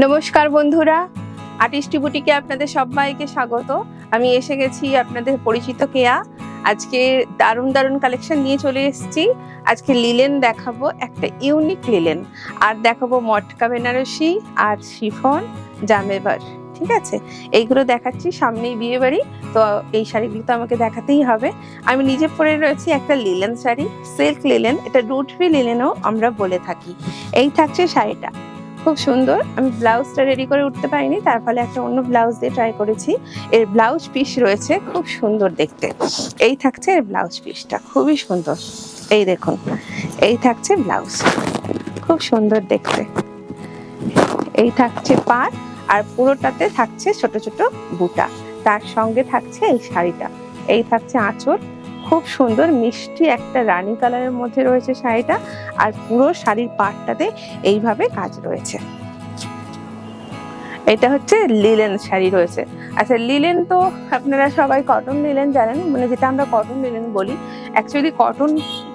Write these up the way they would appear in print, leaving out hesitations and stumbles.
নমস্কার বন্ধুরা, আর্টিস্টি বুটিকে আপনাদের সবাইকে স্বাগত। আমি এসে গেছি আপনাদের পরিচিত কেয়া। আজকে দারুণ দারুণ কালেকশন নিয়ে চলে এসেছি। আজকে লিলেন দেখাবো, একটা ইউনিক লিলেন, আর দেখাবো মটকা বেনারসি আর শিফন জামেবার। ঠিক আছে, এইগুলো দেখাচ্ছি। সামনেই বিয়ে বাড়ি, তো এই শাড়িগুলো তো আমাকে দেখাতেই হবে। আমি নিজে পরে রয়েছি একটা লিলেন শাড়ি, সিল্ক লিলেন, এটা রুটফি লিলেনও আমরা বলে থাকি। এই থাকছে শাড়িটা, খুব সুন্দর। আমি ব্লাউজটা রেডি করে উঠতে পারিনি, তার ফলে একটা অন্য ব্লাউজ দিয়ে ট্রাই করেছি। এর ব্লাউজ পিস রয়েছে খুব সুন্দর দেখতে। এই থাকছে এর ব্লাউজ পিসটা, খুবই সুন্দর। এই দেখুন, এই থাকছে ব্লাউজ, খুব সুন্দর দেখতে। এই থাকছে পাড়, আর পুরোটাতে থাকছে ছোট ছোট বুটা। তার সঙ্গে থাকছে এই শাড়িটা। এই থাকছে আঁচল, খুব সুন্দর মিষ্টি একটা রানী কালারের মধ্যে রয়েছে শাড়িটা। আর পুরো শাড়ির পাড়টাতে এইভাবে কাজ রয়েছে। এটা হচ্ছে লিলেন শাড়ি রয়েছে। আচ্ছা, লিলেন তো আপনারা সবাই কটন লিলেন জানেন, মানে যেটা আমরা কটন লিলেন বলি। অ্যাকচুয়ালি কটন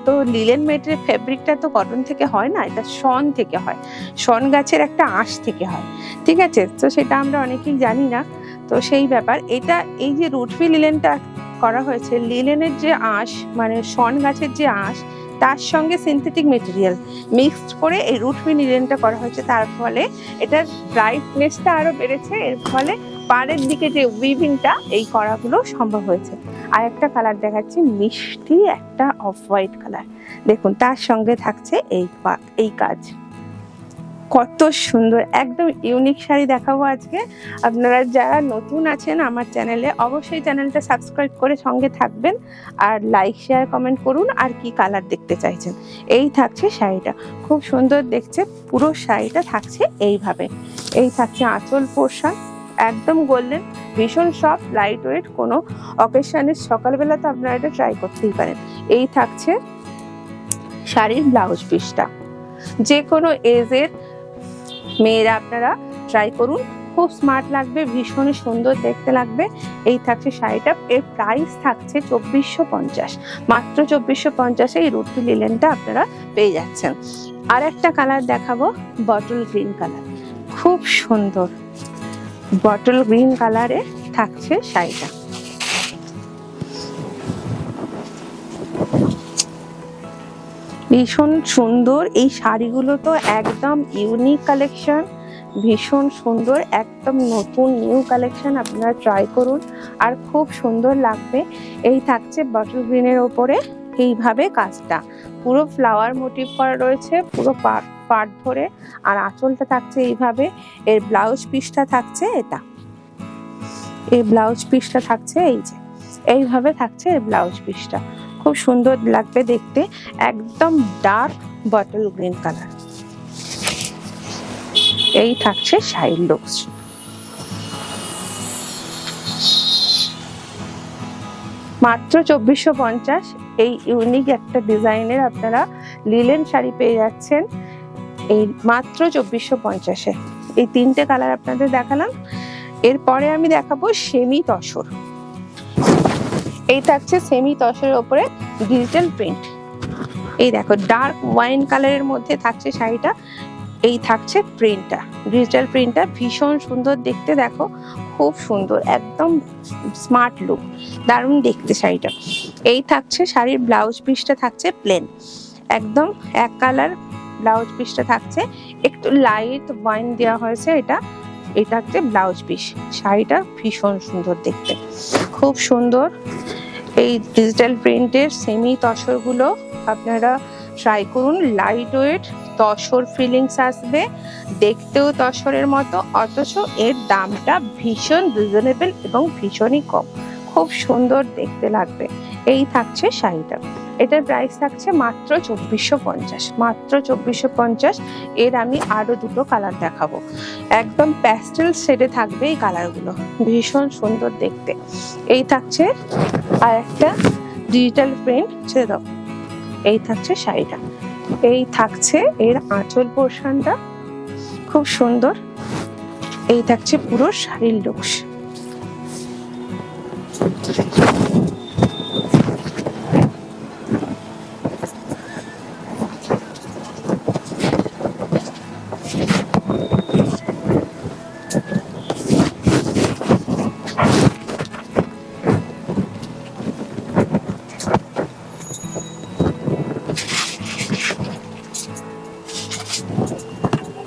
তো লিলেন মেটেরিয়াল ফেব্রিকটা তো কটন থেকে হয় না, এটা শন থেকে হয়, শন গাছের একটা আঁশ থেকে হয়। ঠিক আছে, তো সেটা আমরা অনেকেই জানি না। তো সেই ব্যাপার, এটা এই যে রুটফি লিলেনটা করা হয়েছে, লিলেনের যে আঁশ মানে শন গাছের যে আঁশ, তার সঙ্গে সিনথেটিক মেটেরিয়াল মিক্সড করে এই রুটফি লিলেনটা করা হয়েছে। তার ফলে এটার ব্রাইটনেসটা আরো বেড়েছে, এর ফলে পাড়ের দিকে যে উইভিংটা এই করাগুলো সম্ভব হয়েছে। আর একটা কালার দেখাচ্ছি, মিষ্টি একটা অফ হোয়াইট কালার। দেখুন, তার সঙ্গে থাকছে এই কাজ, কত সুন্দর, একদম ইউনিক শাড়ি দেখাবো আজকে। আপনারা যারা নতুন আছেন আমার চ্যানেলে, অবশ্যই চ্যানেলটা সাবস্ক্রাইব করে সঙ্গে থাকবেন, আর লাইক শেয়ার কমেন্ট করুন। আর কি কালার দেখতে চাইছেন। এই থাকছে শাড়িটা, খুব সুন্দর দেখছে। পুরো শাড়িটা থাকছে এইভাবে। এই থাকছে আঁচল পোর্শন, একদম গোল্ডেন, ভীষণ সফট, লাইট ওয়েট। কোনো অকেশনের সকালবেলা তো আপনারা এটা ট্রাই করতেই পারেন। এই থাকছে শাড়ির ব্লাউজ পিসটা, যে কোনো এজের মেয়েরা আপনারা ট্রাই করুন, খুব স্মার্ট লাগবে, ভীষণ সুন্দর দেখতে লাগবে। এই থাকছে শাড়িটা, এর প্রাইস থাকছে 2450, মাত্র 2450-এ এই রুটফি লিলেনটা আপনারা পেয়ে যাচ্ছেন। আর একটা কালার দেখাবো, বটল গ্রিন কালার, খুব সুন্দর বটল গ্রিন কালারে থাকছে শাড়িটা। ভীষণ সুন্দর এই শাড়িগুলো, তো একদম ইউনিক কালেকশন, ভীষণ সুন্দর, একদম নতুন নিউ কালেকশন। আপনারা ট্রাই করুন, আর খুব সুন্দর লাগবে। এই থাকছে বটল গ্রিনের ওপরে এইভাবে কাজটা, পুরো ফ্লাওয়ার মোটিভ করা রয়েছে পুরো পাট ধরে। আর আঁচলটা থাকছে এইভাবে। এর ব্লাউজ পিসটা থাকছে এটা, এই ব্লাউজ পিসটা থাকছে এই যে এইভাবে থাকছে এর ব্লাউজ পিসটা, খুব সুন্দর লাগবে দেখতে। একদম ডার্ক বটল গ্রিন কালার। এই থাকছে শাড়ির লুকস, মাত্র 2450। এই ইউনিক একটা ডিজাইনের আপনারা লিলেন শাড়ি পেয়ে যাচ্ছেন এই মাত্র 2450-এ। এই তিনটে কালার আপনাদের দেখালাম। এরপরে আমি দেখাবো সেমি তসর। এই থাকছে সেমি তসরের ওপরে ডিজিটাল প্রিন্ট। এই দেখো, ডার্ক ওয়াইন কালারের মধ্যে থাকছে শাড়িটা। এই থাকছে প্রিন্টটা, ডিজিটাল প্রিন্টটা, ভীষণ সুন্দর দেখতে। দেখো, খুব সুন্দর, একদম স্মার্ট লুক, দারুণ দেখতে শাড়িটা। এই থাকছে শাড়ির ব্লাউজ পিসটা, থাকছে প্লেন, একদম এক কালার ব্লাউজ পিসটা থাকছে, একটু লাইট ওয়াইন দেওয়া হয়েছে। এটা হচ্ছে ব্লাউজ পিস। শাড়িটা ভীষণ সুন্দর দেখতে, খুব সুন্দর। এই ডিজিটাল প্রিন্টের সেমি তসরগুলো আপনারা ট্রাই করুন, লাইট ওয়েট, তসর ফিলিংস আসবে, দেখতেও তসরের মতো, অথচ এর দামটা ভীষণ রিজনেবল এবং ভীষণই কম, খুব সুন্দর দেখতে লাগবে। এই থাকছে শাড়িটা, এটার প্রাইস থাকছে মাত্র 2450, মাত্র 2450। এর আমি আরো দুটো কালার দেখাবো, একদম প্যাস্টেল শেডে থাকবে এই কালারগুলো, ভীষণ সুন্দর দেখতে। এই থাকছে আর একটা ডিজিটাল প্রিন্ট, ছেড়ে দাও। এই থাকছে শাড়িটা, এই থাকছে এর আঁচল পোর্শনটা, খুব সুন্দর। এই থাকছে পুরো শাড়ির লুকস।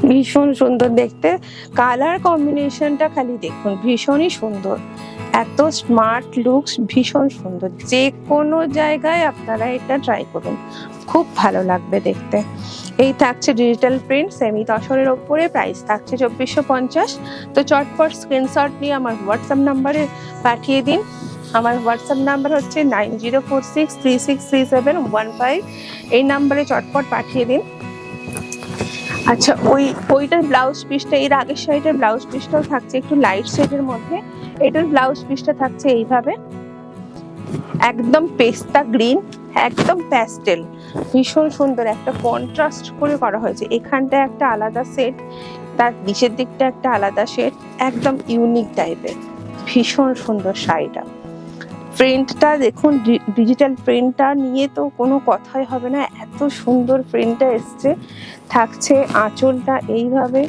ভীষণ সুন্দর দেখতে, কালার কম্বিনেশনটা খালি দেখুন, ভীষণই সুন্দর, এত স্মার্ট লুকস, ভীষণ সুন্দর। যে কোনো জায়গায় আপনারা এটা ট্রাই করুন, খুব ভালো লাগবে দেখতে। এই থাকছে ডিজিটাল প্রিন্ট সেমি তসরের ওপরে, প্রাইস থাকছে 2450। তো চটপট স্ক্রিনশট নিয়ে আমার হোয়াটসঅ্যাপ নাম্বারে পাঠিয়ে দিন। আমার হোয়াটসঅ্যাপ নাম্বার হচ্ছে 9046363715। এই নাম্বারে চটপট পাঠিয়ে দিন। আচ্ছা, ওইটার ব্লাউজ পিসটা, এর আগের শাড়িটার ব্লাউজ পিসটাও থাকছে একটু লাইট শেডের মধ্যে। এটার ব্লাউজ পিসটা থাকছে এইভাবে, একদম পেস্তা গ্রিন, একদম প্যাস্টেল, ভীষণ সুন্দর একটা কন্ট্রাস্ট করে করা হয়েছে। এখানটা একটা আলাদা সেট, তার নিচের দিকটা একটা আলাদা সেট, একদম ইউনিক টাইপের, ভীষণ সুন্দর শাড়িটা। প্রিন্টটা দেখুন, ডিজিটাল প্রিন্টটা নিয়ে তো কোনো কথাই হবে না, এত সুন্দর প্রিন্টটা এসছে। থাকছে আঁচলটা এইভাবে,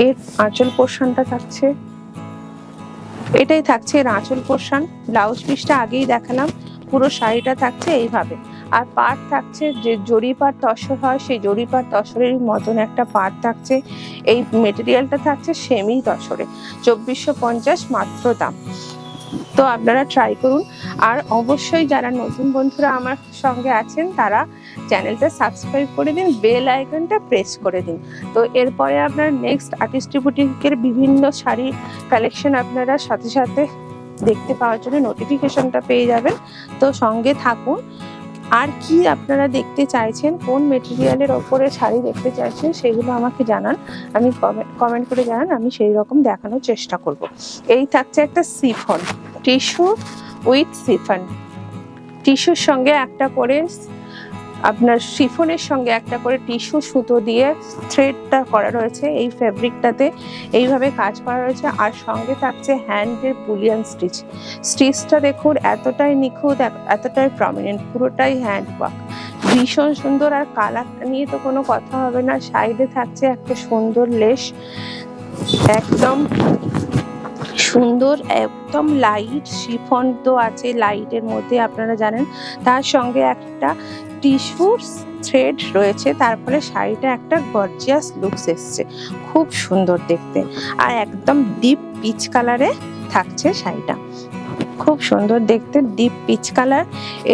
এর আঁচল পোর্শনটা থাকছে, এটাই থাকছে এর আঁচল পোর্শন। ব্লাউজ পিসটা আগেই দেখালাম, পুরো শাড়িটা থাকছে এইভাবে। আর পাড় থাকছে যে জরি পাড় তসর হয়, সেই জরি পাড় তসরের মতন একটা পাড় থাকছে। এই মেটেরিয়ালটা থাকছে সেমি তসরে, 2450 মাত্র দাম। তো আপনারা ট্রাই করুন। আর অবশ্যই যারা নতুন বন্ধুরা আমার সঙ্গে আছেন তারা চ্যানেলটা সাবস্ক্রাইব করে দিন, বেল আইকনটা প্রেস করে দিন। তো এরপরে আপনার নেক্সট আর্টিস্ট বুটিকের বিভিন্ন শাড়ির কালেকশন আপনারা সাথে সাথে দেখতে পাওয়ার জন্য নোটিফিকেশনটা পেয়ে যাবেন। তো সঙ্গে থাকুন। আর কি আপনারা দেখতে চাইছেন, কোন মেটেরিয়ালের ওপরে শাড়ি দেখতে চাইছেন, সেগুলো আমাকে জানান, আমি কমেন্ট করে জানান, আমি সেই রকম দেখানোর চেষ্টা করব। এই থাকছে একটা সিফন টিস্যু উইথ সিফন, টিস্যুর সঙ্গে একটা করে আপনার শিফনের সঙ্গে একটা করে টিস্যু সুতো দিয়ে থ্রেডটা করা রয়েছে। এই ফেব্রিকটাতে এইভাবে কাজ করা রয়েছে। আর সঙ্গে থাকছে হ্যান্ডের বুলিয়ান স্টিচ। স্টিচটা দেখুন এতটাই নিখুঁত, এতটাই প্রমিনেন্ট, পুরোটাই হ্যান্ড ওয়ার্ক, ভীষণ সুন্দর। আর কালারটা নিয়ে তো কোনো কথা হবে না। সাইডে থাকছে একটা সুন্দর লেস, একদম সুন্দর, একদম লাইট শিফন তো আছে লাইটের মধ্যে, আপনারা জানেন। তার সঙ্গে একটা টিস্যু থ্রেড রয়েছে, তারপরে শাড়িটা একটা গর্জিয়াস লুকস এসছে, খুব সুন্দর দেখতে। আর একদম ডিপ পিচ কালারে থাকছে শাড়িটা, খুব সুন্দর দেখতে, ডিপ পিচ কালার।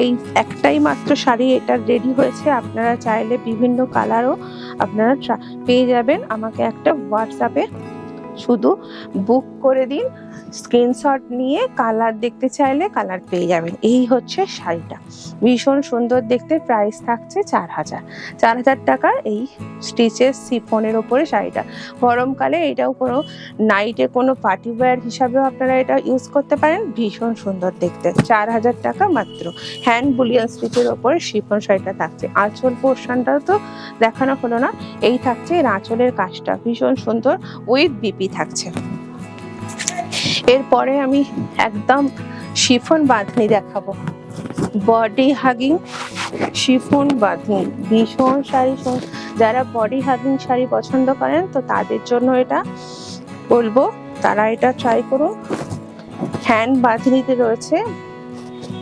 এই একটাই মাত্র শাড়ি এটা রেডি হয়েছে, আপনারা চাইলে বিভিন্ন কালারও আপনারা পেয়ে যাবেন। আমাকে একটা হোয়াটসঅ্যাপে শুধু বুক করে দিন, স্ক্রিনশট নিয়ে কালার দেখতে চাইলে কালার পেয়ে যাবেন। এই হচ্ছে শাড়িটা, ভীষণ সুন্দর দেখতে। প্রাইস থাকছে 4000 টাকার এই স্টিচের সিফনের ওপরে শাড়িটা। গরমকালে এটাও কোনো নাইটে কোনো পার্টি ওয়্যার হিসাবেও আপনারা এটা ইউজ করতে পারেন, ভীষণ সুন্দর দেখতে। 4000 টাকা মাত্র। হ্যান্ড বুলিয়ান স্টিচের ওপরে শিফন শাড়িটা থাকছে। আঁচল পোর্শনটাও তো দেখানো হলো না, এই থাকছে এর আঁচলের কাজটা, ভীষণ সুন্দর, উইথ বিপি থাকছে। এরপরে আমি একদম শিফন বাঁধনি দেখাবো, বডি হাগিং শিফন বাঁধনি, ভীষণ শাড়ি। যারা বডি হাগিং শাড়ি পছন্দ করেন তো তাদের জন্য এটা বলবো, তারা এটা ট্রাই করুন। হ্যান্ড বাঁধনিতে রয়েছে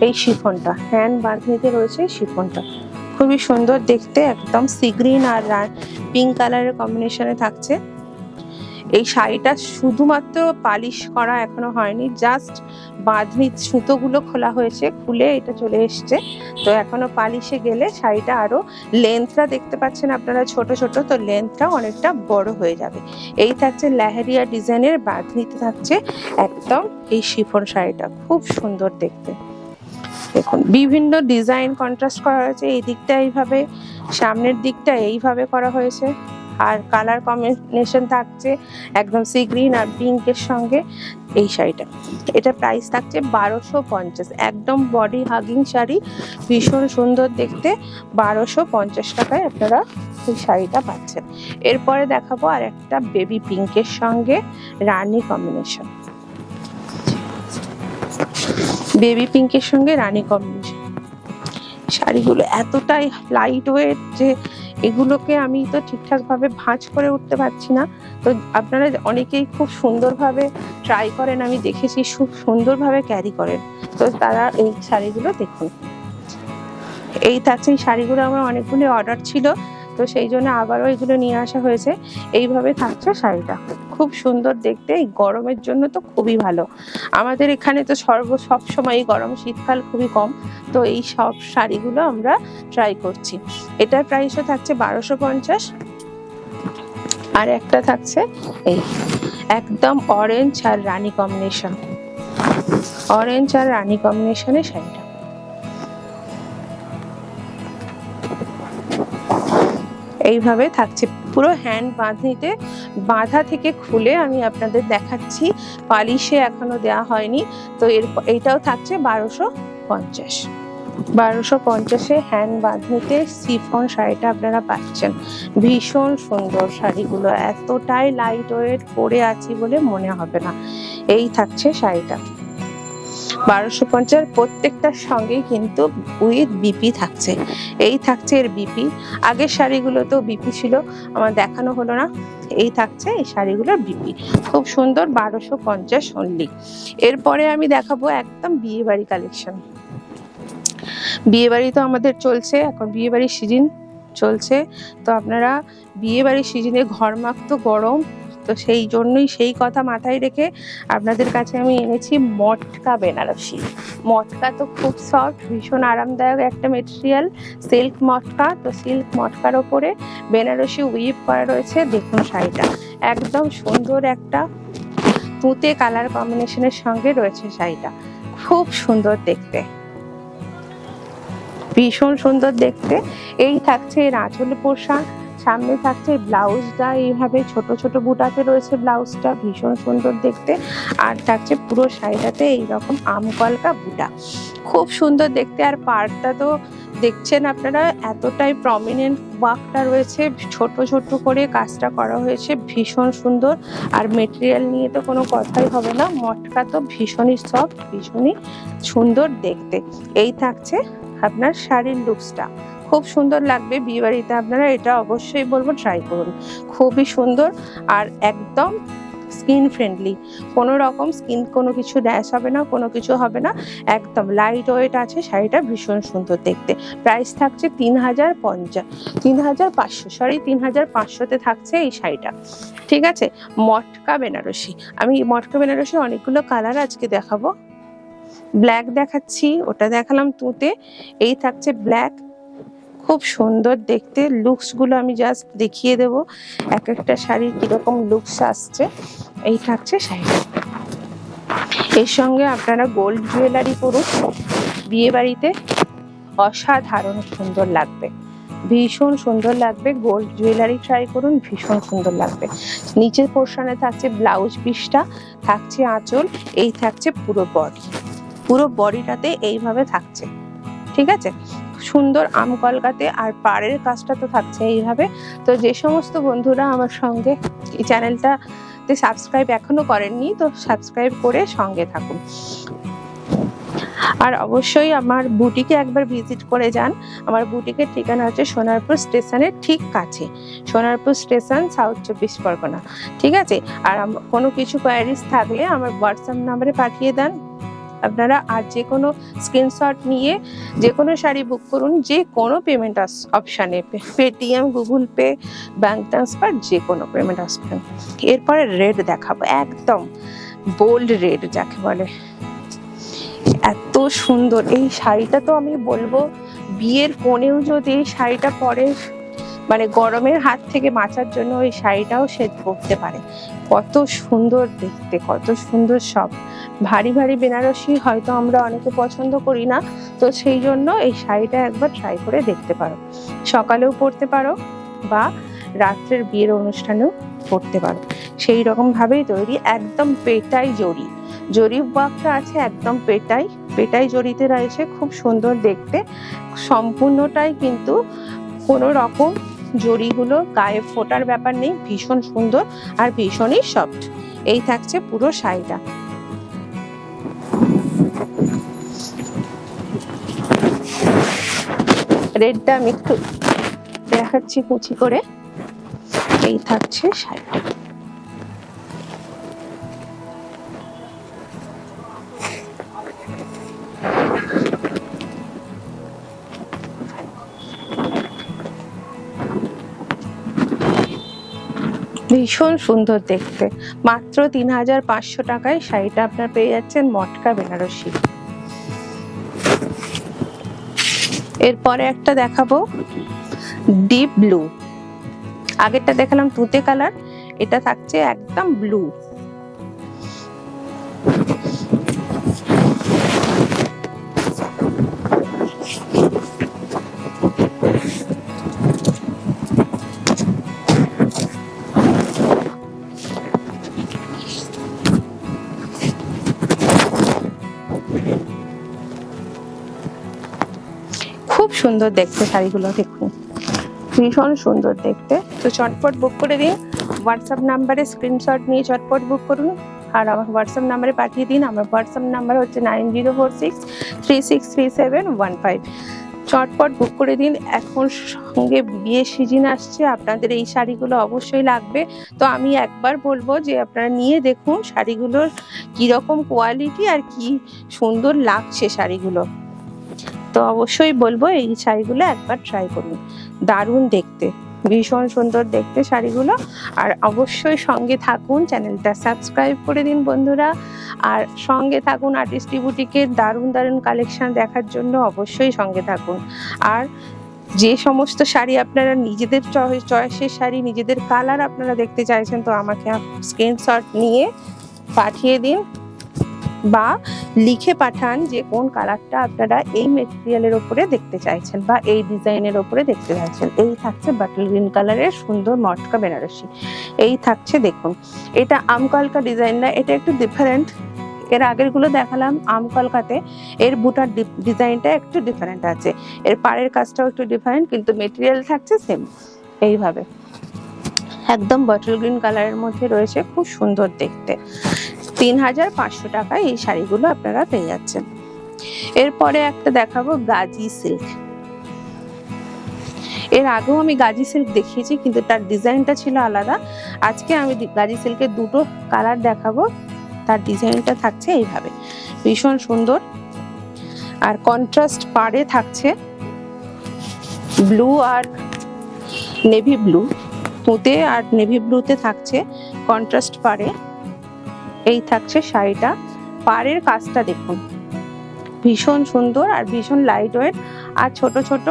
এই শিফনটা, হ্যান্ড বাঁধনিতে রয়েছে শিফনটা, খুবই সুন্দর দেখতে, একদম সি গ্রিন আর পিঙ্ক কালারের কম্বিনেশনে থাকছে। এই শাড়িটা শুধুমাত্র পালিশ করা এখনো হয়নি, জাস্ট বাঁধনি সুতোগুলো খোলা হয়েছে, খুলে এটা চলে এসছে। তো এখনো পালিশে গেলে শাড়িটা আরো লেন্থটা দেখতে পাচ্ছেন আপনারা ছোট ছোট, তো লেন্থটা অনেকটা বড় হয়ে যাবে। এই থাকছে লেহেরিয়া ডিজাইনের বাঁধনিতে থাকছে একদম এই শিফন শাড়িটা, খুব সুন্দর দেখতে। দেখুন বিভিন্ন ডিজাইন কন্ট্রাস্ট করা হয়েছে, এই দিকটা এইভাবে, সামনের দিকটা এইভাবে করা হয়েছে। আর কালার কম্বিনেশন থাকছে একদম সি গ্রিন আর পিঙ্কের সঙ্গে এই শাড়িটা। এটা প্রাইস থাকছে 1250, একদম বডি হাগিং শাড়ি, ভীষণ সুন্দর দেখতে। 1250 টাকায় আপনারা এই শাড়িটা পাচ্ছেন। এরপরে দেখাবো আর একটা বেবি পিঙ্কের সঙ্গে রানী কম্বিনেশন, বেবি পিঙ্কের সঙ্গে রানী কম্বিনেশন। শাড়িগুলো এতটাই লাইট ওয়েট যে এগুলোকে আমি তো ঠিকঠাক ভাবে ভাঁজ করে উঠতে পারছি না। তো আপনারা অনেকেই খুব সুন্দরভাবে ট্রাই করেন, আমি দেখেছি খুব সুন্দরভাবে ক্যারি করেন। তো তারা এই শাড়িগুলো দেখুন, এই থাকছে। এই শাড়িগুলো আমার অনেকগুলো অর্ডার ছিল, তো সেই জন্য আবারও এগুলো নিয়ে আসা হয়েছে। এইভাবে থাকছে শাড়িটা, খুব সুন্দর দেখতে। এই গরমের জন্য তো খুবই ভালো। আমাদের এখানে তো সব সময় গরম, শীতকাল খুবই কম, তো এই সব শাড়িগুলো আমরা ট্রাই করছি। এটার প্রাইসও থাকছে 1250। আর একটা থাকছে এই একদম অরেঞ্জ আর রানী কম্বিনেশন, অরেঞ্জ আর রানী কম্বিনেশনের শাড়িটা। এইভাবে থাকছে পুরো হ্যান্ড বাঁধনিতে, বাঁধা থেকে খুলে আমি আপনাদের দেখাচ্ছি, পালিশে এখনো দেওয়া হয়নি। তো এইটাও থাকছে 1250। 1250-এ হ্যান্ড বাঁধনিতে শিফন শাড়িটা আপনারা পাচ্ছেন। ভীষণ সুন্দর শাড়িগুলো, এতটাই লাইট ওয়েট, পরে আছি বলে মনে হবে না। এই থাকছে শাড়িটা 1250। প্রত্যেকটার সঙ্গেই কিন্তু উইথ বিপি থাকছে। এই থাকছে এর বিপি। আগের শাড়িগুলো তো বিপি ছিল, আমার দেখানো হলো না। এই থাকছে এই শাড়িগুলোর বিপি, খুব সুন্দর, 1250 অনলি। এরপরে আমি দেখাবো একদম বিয়ে বাড়ি কালেকশন। বিয়ে বাড়ি তো আমাদের চলছে, এখন বিয়ে বাড়ির সিজন চলছে। তো আপনারা বিয়ে বাড়ির সিজনে ঘরমাক্ত গরম, তো সেই জন্যই সেই কথা মাথায় রেখে আপনাদের কাছে আমি এনেছি মটকা বেনারসি। মটকা তো খুব সফট, ভীষণ আরামদায়ক একটা মেটেরিয়াল, সিল্ক মটকা। তো সিল্ক মটকার ওপরে বেনারসি উইভ করা রয়েছে। দেখুন শাড়িটা একদম সুন্দর, একটা তুঁতে কালার কম্বিনেশনের সঙ্গে রয়েছে শাড়িটা, খুব সুন্দর দেখতে, ভীষণ সুন্দর দেখতে। এই থাকছে এর আঁচলে পোশাক, সামনে থাকছে ব্লাউজটা, এইভাবে ছোট ছোট বুটাতে রয়েছে ব্লাউজটা, ভীষণ সুন্দর দেখতে। আর থাকছে পুরো শাড়িটাতে এইরকম আমকলকা বুটা, খুব সুন্দর দেখতে। আর পাড়টা তো দেখছেন আপনারা, এতটাই প্রমিনেন্ট ওয়ার্কটা রয়েছে, ছোট ছোট করে কাজটা করা হয়েছে, ভীষণ সুন্দর। আর মেটেরিয়াল নিয়ে তো কোনো কথাই হবে না, মটকা তো ভীষণই সফট, ভীষণই সুন্দর দেখতে। এই থাকছে আপনার শাড়ির লুকসটা, খুব সুন্দর লাগবে বিয়ে বাড়িতে। আপনারা এটা অবশ্যই বলবো ট্রাই করুন, খুবই সুন্দর। আর একদম স্কিন ফ্রেন্ডলি, কোনো রকম স্কিন কোনো কিছু ড্যাশ হবে না, কোনো কিছু হবে না, একদম লাইট ওয়েট আছে শাড়িটা, ভীষণ সুন্দর দেখতে। প্রাইস থাকছে 3500, সরি 3500-তে থাকছে এই শাড়িটা। ঠিক আছে, মটকা বেনারসি। আমি মটকা বেনারসি অনেকগুলো কালার আজকে দেখাবো। ব্ল্যাক দেখাচ্ছি, ওটা দেখালাম তুঁতে, এই থাকছে ব্ল্যাক, খুব সুন্দর দেখতে। লুকস গুলো আমি জাস্ট দেখিয়ে দেব, এক একটা শাড়ির কিরকম লুকস আসছে। এই থাকছে শাড়িটা, এর সঙ্গে আপনারা গোল্ড জুয়েলারি করুন, বিয়ে বাড়িতে অসাধারণ সুন্দর লাগবে, ভীষণ সুন্দর লাগবে। গোল্ড জুয়েলারি ট্রাই করুন, ভীষণ সুন্দর লাগবে। নিচের পোর্শনে থাকছে ব্লাউজ পিসটা, থাকছে আঁচল, এই থাকছে পুরো বডি, পুরো বডিটাতে এইভাবে থাকছে। ঠিক আছে, সুন্দর আমকলকাতে। আর পাড়ের কাজটা তো থাকছে এইভাবে। তো যে সমস্ত বন্ধুরা আমার সঙ্গে এই চ্যানেলটাতে সাবস্ক্রাইব এখনো করেননি, তো সাবস্ক্রাইব করে সঙ্গে থাকুন। আর অবশ্যই আমার বুটিকে একবার ভিজিট করে যান। আমার বুটিকের ঠিকানা হচ্ছে সোনারপুর স্টেশনের ঠিক কাছে, সোনারপুর স্টেশন, সাউথ 24 পরগনা। ঠিক আছে, আর কোনো কিছু কোয়ারিজ থাকলে আমার হোয়াটসঅ্যাপ নাম্বারে পাঠিয়ে দেন আপনারা। আর যে কোনো স্ক্রিনশট নিয়ে যে কোনো শাড়ি বুক করুন, যে কোনো পেমেন্ট অপশানে, Paytm, Google pay, bank transfer, যে কোনো পেমেন্ট অপশান। এরপরে রেড দেখাবো, একদম বোল্ড রেড যাকে বলে, এত সুন্দর এই শাড়িটা। তো আমি বলবো বিয়ের কোণেও যদি এই শাড়িটা পরে, মানে গরমের হাত থেকে বাঁচার জন্য এই শাড়িটাও সে পরতে পারে। কত সুন্দর দেখতে, কত সুন্দর সব। ভারী ভারী বেনারসি হয়তো আমরা অনেকে পছন্দ করি না, তো সেই জন্য এই শাড়িটা একবার ট্রাই করে দেখতে পারো। সকালেও পরতে পারো বা রাত্রের বিয়ের অনুষ্ঠানেও পরতে পারো, সেই রকম ভাবেই তৈরি। একদম পেটাই জড়ি, জরি ওয়ার্কটা আছে, একদম পেটাই জড়িতে রয়েছে, খুব সুন্দর দেখতে। সম্পূর্ণটাই কিন্তু কোনো রকম জড়িগুলো গায়ে ফোটার ব্যাপার নেই, ভীষণ সুন্দর আর ভীষণই সফট। এই থাকছে পুরো শাড়িটা। রেডটা আমি একটু দেখাচ্ছি কুচি করে। এই থাকছে শাড়িটা, ভীষণ সুন্দর দেখতে, মাত্র 3500 টাকায় শাড়িটা আপনার পেয়ে যাচ্ছেন মটকা বেনারসি। এরপরে একটা দেখাবো ডিপ ব্লু, আগেরটা দেখালাম তুতে কালার, এটা থাকছে একদম ব্লু। খুব সুন্দর দেখতে শাড়িগুলো, দেখুন ভীষণ সুন্দর দেখতে। তো চটপট বুক করে দিন, হোয়াটসঅ্যাপ নাম্বারে স্ক্রিনশট নিয়ে চটপট বুক করুন আর আমার হোয়াটসঅ্যাপ নাম্বারে পাঠিয়ে দিন। আমার হোয়াটসঅ্যাপ নাম্বার হচ্ছে 9046363715। চটপট বুক করে দিন। এখন সঙ্গে বিয়ের সিজন আসছে, আপনাদের এই শাড়িগুলো অবশ্যই লাগবে। তো আমি একবার বলবো যে আপনারা নিয়ে দেখুন শাড়িগুলোর কীরকম কোয়ালিটি আর কি সুন্দর লাগছে শাড়িগুলো। তো অবশ্যই বলবো এই শাড়িগুলো একবার ট্রাই করুন, দারুণ দেখতে, ভীষণ সুন্দর দেখতে শাড়িগুলো। আর অবশ্যই সঙ্গে থাকুন, চ্যানেলটা সাবস্ক্রাইব করে দিন বন্ধুরা। আর সঙ্গে থাকুন আর্টিস্টি বুটিকের দারুণ দারুণ কালেকশন দেখার জন্য, অবশ্যই সঙ্গে থাকুন। আর যে সমস্ত শাড়ি আপনারা নিজেদের চয়েসের শাড়ি, নিজেদের কালার আপনারা দেখতে চাইছেন, তো আমাকে স্ক্রিনশট নিয়ে পাঠিয়ে দিন বা লিখে পাঠান যে কোন কালারটা আপনারা এই মেটেরিয়ালের উপরে দেখতে চাইছেন বা এই ডিজাইনের উপরে দেখতে চাইছেন। এই থাকছে বাটল গ্রিন কালারের সুন্দর মটকা বেনারসি। এই থাকছে দেখুন, এটা আমকলকা ডিজাইন না, এটা একটু ডিফারেন্ট। এর আগের গুলো দেখালাম আমকলকাতে, এর বুটার ডিজাইনটা একটু ডিফারেন্ট আছে, এর পাড়ের কাজটাও একটু ডিফারেন্ট, কিন্তু মেটেরিয়াল থাকছে সেম। এইভাবে একদম বটল গ্রিন কালারের মধ্যে রয়েছে, খুব সুন্দর দেখতে। 3500 টাকায় এই শাড়িগুলো আপনারা পেয়ে যাচ্ছেন। এরপরে একটা দেখাবো গাজি সিল্ক। এর আগেও আমি গাজি সিল্ক দেখিয়েছি, কিন্তু তার ডিজাইনটা ছিল আলাদা। আজকে আমি গাজি সিল্কের দুটো কালার দেখাবো, তার ডিজাইনটা থাকছে এইভাবে, ভীষণ সুন্দর। আর কন্ট্রাস্ট পাড়ে থাকছে ব্লু আর নেভি ব্লু, তুতে আর নেভি ব্লুতে থাকছে কন্ট্রাস্ট পাড়ে। এই থাকছে শাড়িটা, পাড়ের কাজটা দেখুন ভীষণ সুন্দর আর ভীষণ লাইট ওয়েট। আর ছোট ছোট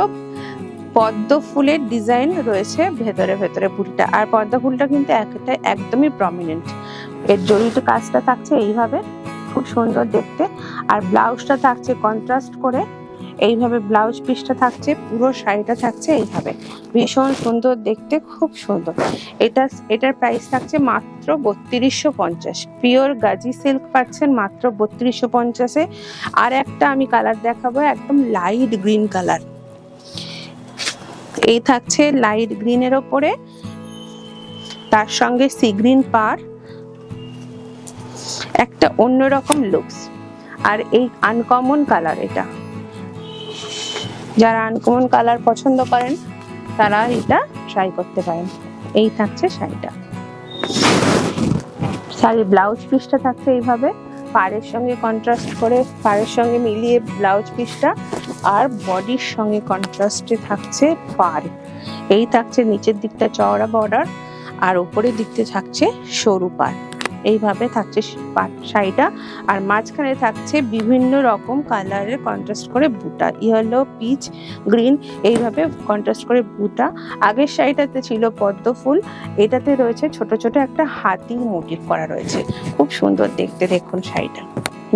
পদ্ম ফুলের ডিজাইন রয়েছে ভেতরে ভেতরে বুটিটা, আর পদ্ম ফুলটা কিন্তু একদমই প্রমিনেন্ট। এর জড়িত কাজটা থাকছে এইভাবে, খুব সুন্দর দেখতে। আর ব্লাউজটা থাকছে কন্ট্রাস্ট করে, এইভাবে ব্লাউজ পিসটা থাকছে, পুরো শাড়িটা থাকছে এইভাবে, ভীষণ সুন্দর দেখতে, খুব সুন্দর। এটার প্রাইস থাকছে মাত্র 3250। পিওর গাজি সিল্ক পাচ্ছেন মাত্র 3250-এ। আর একটা আমি কালার দেখাবো, একদম লাইট গ্রিন কালার। এই থাকছে লাইট গ্রিনের ওপরে, তার সঙ্গে সি গ্রিন পাড়, একটা অন্যরকম লুকস। আর এই আনকমন কালার, এটা যারা আনকমন কালার পছন্দ করেন তারা এটা ট্রাই করতে পারেন। এই থাকছে শাড়িটা, শাড়ির ব্লাউজ পিসটা থাকছে এইভাবে, পাড়ের সঙ্গে কন্ট্রাস্ট করে, পাড়ের সঙ্গে মিলিয়ে ব্লাউজ পিসটা, আর বডির সঙ্গে কন্ট্রাস্টে থাকছে পাড়। এই থাকছে নিচের দিকটা চওড়া বর্ডার, আর উপরের দিকতে থাকছে সরু পাড়। এইভাবে থাকছে শাড়িটা। আর মাঝখানে থাকছে বিভিন্ন রকম কালারের কন্ট্রাস্ট করে বুটা, ইয়েলো, পিচ, গ্রিন, এইভাবে কন্ট্রাস্ট করে বুটা। আগের শাড়িটাতে ছিল পদ্ম ফুল, এটাতে রয়েছে ছোট ছোট একটা হাতি মোটিভ করা রয়েছে, খুব সুন্দর দেখতে। দেখুন শাড়িটা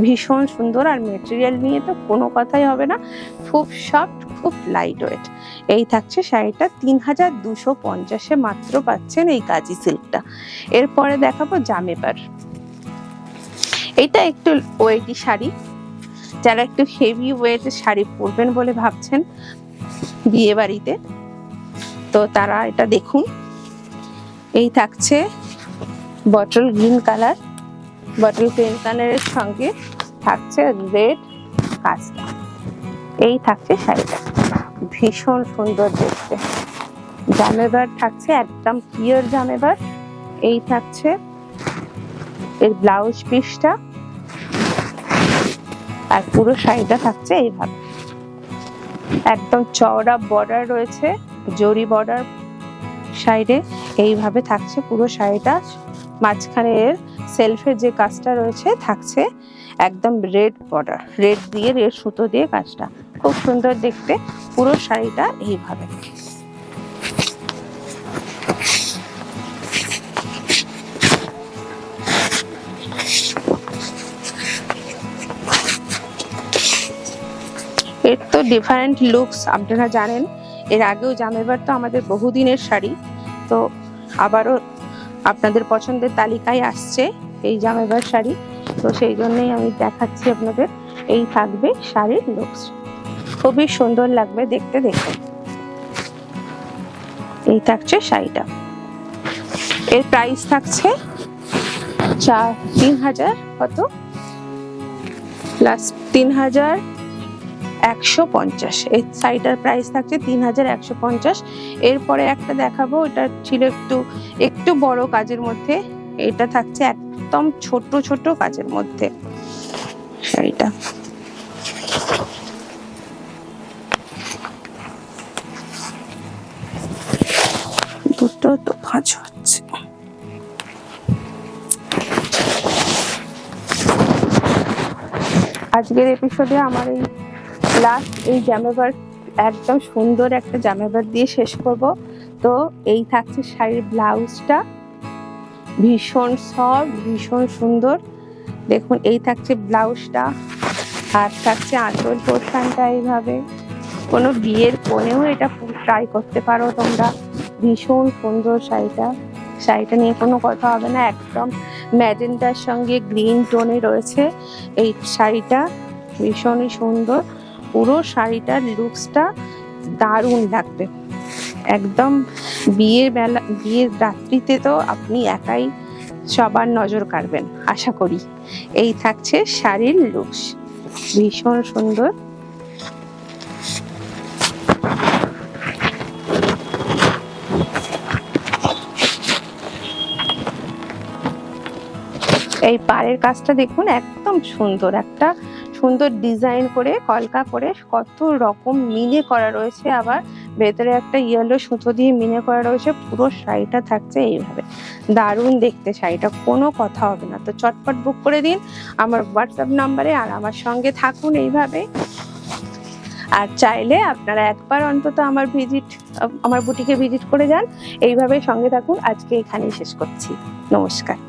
ভীষণ সুন্দর, আর মেটেরিয়াল নিয়ে তো কোনো কথাই হবে না, খুব সফট, খুব লাইট ওয়েট। এই থাকছে শাড়িটা 3250-এ মাত্র পাচ্ছেন এই গাজি সিল্কটা। এরপরে দেখাবো জামেবার। এটা একটু ওয়েটি শাড়ি, যারা একটু হেভি ওয়েটের শাড়ি পরবেন বলে ভাবছেন বিয়ে বাড়িতে, তো তারা এটা দেখুন। এই থাকছে bottle green colour, bottle green কালারের সঙ্গে থাকছে রেড কাজটা। এই থাকছে শাড়িটা, ভীষণ সুন্দর দেখতে। জামেবার থাকছে একদম পিওর জামেবার। এই থাকছে এর ব্লাউজ পিসটা, আর পুরো শাড়িটা থাকছে এইভাবে, একদম চওড়া বর্ডার রয়েছে, জরি বর্ডার সাইডে এইভাবে থাকছে পুরো শাড়িটা। মাঝখানে এর সেলফের যে কাজটা রয়েছে থাকছে একদম রেড বর্ডার, রেড দিয়ে রেড সুতো দিয়ে কাজটা, খুব সুন্দর দেখতে পুরো শাড়িটা এইভাবে। এর তো ডিফারেন্ট লুকস আপনারা জানেন, এর আগেও জামেবার তো আমাদের বহুদিনের শাড়ি, তো আবারও আপনাদের পছন্দের তালিকায় আসছে এই জামেবার শাড়ি, তো সেই জন্যই আমি দেখাচ্ছি আপনাদের। এই থাকবে শাড়ির লুকস, খুবই সুন্দর লাগবে দেখতে। দেখুন এই থাকছে শাড়িটা। এর প্রাইস থাকছে 3000 কত প্লাস 3150। এই শাড়িটার প্রাইস থাকছে 3150। এরপরে একটা দেখাবো, এটা ছিল একটু বড় কাজের মধ্যে, এটা থাকছে একদম ছোট ছোট কাজের মধ্যে শাড়িটা। দুটো তো ভাঁজ হচ্ছে। আজকের এপিসোডে আমার এই লাস্ট এই জামেবার, একদম সুন্দর একটা জামেবার দিয়ে শেষ করব। তো এই থাকছে শাড়ির ব্লাউজটা, ভীষণ সফট, ভীষণ সুন্দর। দেখুন এই থাকছে ব্লাউজটা, আর থাকছে আঁচল পোর্শনটা এইভাবে। কোনো বিয়ের কোণেও এটা ট্রাই করতে পারো তোমরা, ভীষণ সুন্দর শাড়িটা। শাড়িটা নিয়ে কোনো কথা হবে না, একদম ম্যাজেন্টার সঙ্গে গ্রিন টোনে রয়েছে এই শাড়িটা, ভীষণই সুন্দর। পুরো শাড়িটার লুকসটা দারুণ লাগবে একদম। বিয়ের রাত্রিতে তো আপনি একাই সবার নজর কাড়বেন আশা করি। এই থাকছে শাড়ির লুকস, ভীষণ সুন্দর। এই পাড়ের কাজটা দেখুন, একদম সুন্দর একটা সুন্দর ডিজাইন করে কলকা করে কত রকম মিনে করা রয়েছে, আবার ভেতরে একটা ইয়েলো সুতো দিয়ে মিনে করা রয়েছে। পুরো শাড়িটা থাকছে এইভাবে, দারুণ দেখতে শাড়িটা, কোনো কথা হবে না। তো চটপট বুক করে দিন আমার হোয়াটসঅ্যাপ নাম্বারে, আর আমার সঙ্গে থাকুন এইভাবে। আর চাইলে আপনারা একবার অন্তত আমার বুটিকে ভিজিট করে যান, এইভাবে সঙ্গে থাকুন। আজকে এখানেই শেষ করছি, নমস্কার।